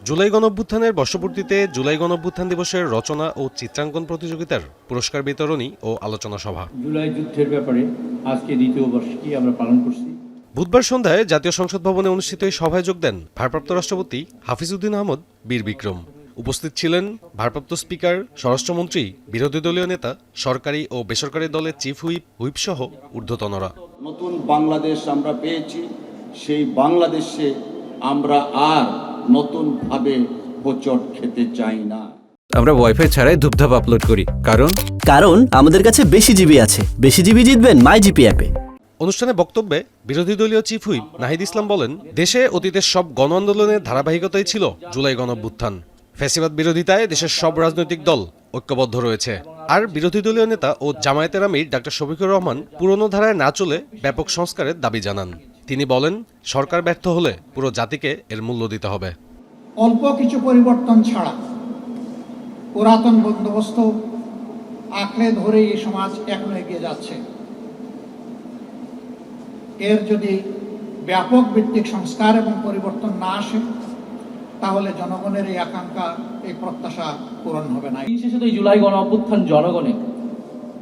জুলাই গণঅভ্যুত্থানের বর্ষপূর্তিতে জুলাই গণঅভ্যুত্থান দিবসের রচনা ও চিত্রাঙ্কন প্রতিযোগিতার পুরস্কার বিতরণী ও আলোচনা সভা। জুলাই যুদ্ধের ব্যাপারে আজকে দ্বিতীয় বর্ষটি আমরা পালন করছি। বুধবার সন্ধ্যায় জাতীয় সংসদ ভবনে অনুষ্ঠিত এই সভায় যোগ দেন ভারপ্রাপ্ত রাষ্ট্রপতি হাফিজউদ্দিন আহমদ বীর বিক্রম। উপস্থিত ছিলেন ভারপ্রাপ্ত স্পিকার, স্বরাষ্ট্রমন্ত্রী, বিরোধী দলীয় নেতা, সরকারি ও বেসরকারি দলের চিফ হুইপ সহ ঊর্ধ্বতনরা। নতুন বাংলাদেশ আমরা পেয়েছি, সেই বাংলাদেশে আমরা আর নতুনভাবে হোঁচট খেতে চাই না। আমরা ওয়াইফাই ছাড়াই ধূপধাপ আপলোড করি, কারণ আমাদের কাছে বেশি জিবি আছে। বেশি জিবি জিতবেন মাই জিপি অ্যাপে। অনুষ্ঠানে বক্তব্যে বিরোধী দলীয় চিফ হুইপ নাহিদ ইসলাম বলেন, দেশে অতীতের সব গণ আন্দোলনের ধারাবাহিকতাই ছিল জুলাই গণঅভ্যুত্থান। ফ্যাসিবাদ বিরোধিতায় দেশের সব রাজনৈতিক দল ঐক্যবদ্ধ রয়েছে। আর বিরোধী দলীয় নেতা ও জামায়াতের আমির ডাক্তার শফিকুর রহমান পুরনো ধারায় না চলে ব্যাপক সংস্কারের দাবি জানান। তিনি বলেন, সরকার ব্যর্থ হলে পুরো জাতিকে এর মূল্য দিতে হবে। অল্প কিছু পরিবর্তন ছাড়া পুরাতন বন্দোবস্ত আঁকড়ে ধরে এই সমাজ এখনো এগিয়ে যাচ্ছে। এর যদি ব্যাপক ভিত্তিক সংস্কার এবং পরিবর্তন না আসে, তাহলে জনগণের এই আকাঙ্ক্ষা, এই প্রত্যাশা পূরণ হবে না। শেষে তো এই জুলাই গণ অভ্যুত্থান জনগণের,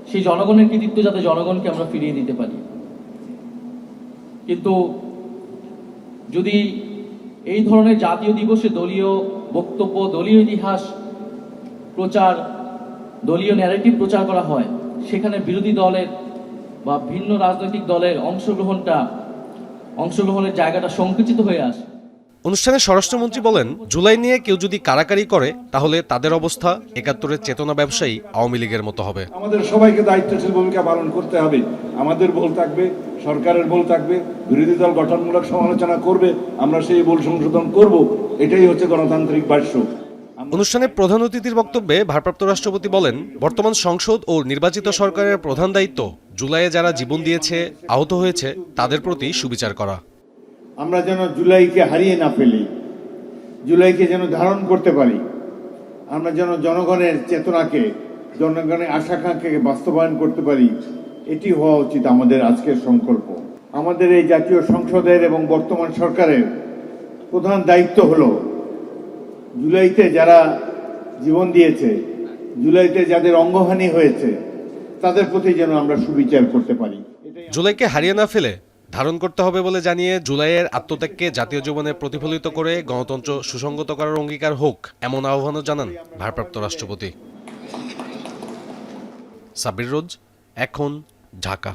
সেই জনগণের কৃতিত্ব যাতে জনগণকে আমরা ফিরিয়ে দিতে পারি। কিন্তু যদি এই ধরনের জাতীয় দিবসে দলীয় বক্তব্য, দলীয় ইতিহাস প্রচার, দলীয় ন্যারেটিভ প্রচার করা হয়, সেখানে বিরোধী দলের বা ভিন্ন রাজনৈতিক দলের অংশগ্রহণের জায়গাটা সংকুচিত হয়ে আসে। অনুষ্ঠানে স্বরাষ্ট্রমন্ত্রী বলেন, জুলাই নিয়ে কেউ যদি কারাকারি করে, তাহলে তাদের অবস্থা ৭১-এর চেতনা ব্যবসায়ী আওয়ামী লীগের মতো হবে। আমাদের সবাইকে দায়িত্বশীল ভূমিকা পালন করতে হবে। আমাদের বল থাকবে, সরকারের বল থাকবে, বিরোধী দল গঠনমূলক সমালোচনা করবে, আমরা সেই বল সংশোধন করব। এটাই হচ্ছে গণতান্ত্রিক ভাষ্য। অনুষ্ঠানে প্রধান অতিথির বক্তব্যে ভারপ্রাপ্ত রাষ্ট্রপতি বলেন, বর্তমান সংসদ ও নির্বাচিত সরকারের প্রধান দায়িত্ব জুলাইয়ে যারা জীবন দিয়েছে, আহত হয়েছে, তাদের প্রতি সুবিচার করা। আমরা যেন জুলাইকে হারিয়ে না ফেলি, জুলাইকে যেন ধারণ করতে পারি। আমরা যেন জনগণের চেতনাকে, জনগণের আশাকাঙ্ক্ষাকে বাস্তবায়ন করতে পারি। এটি হওয়া উচিত আমাদের আজকের সংকল্প। আমাদের এই জাতীয় সংসদের এবং বর্তমান সরকারের প্রধান দায়িত্ব হলো জুলাইতে যারা জীবন দিয়েছে, জুলাইতে যাদের অঙ্গহানি হয়েছে, তাদের প্রতি যেন আমরা সুবিচার করতে পারি। জুলাইকে হারিয়ে না ফেলে ধারণ করতে হবে বলে জানিয়ে জুলাইয়ের আত্মত্যাগকে জাতীয় জীবনে প্রতিফলিত করে গণতন্ত্র সুসংগত করার অঙ্গীকার হোক, এমন আহ্বানও জানান ভারপ্রাপ্ত রাষ্ট্রপতি। সাব্বির রোজ, এখন, ঢাকা।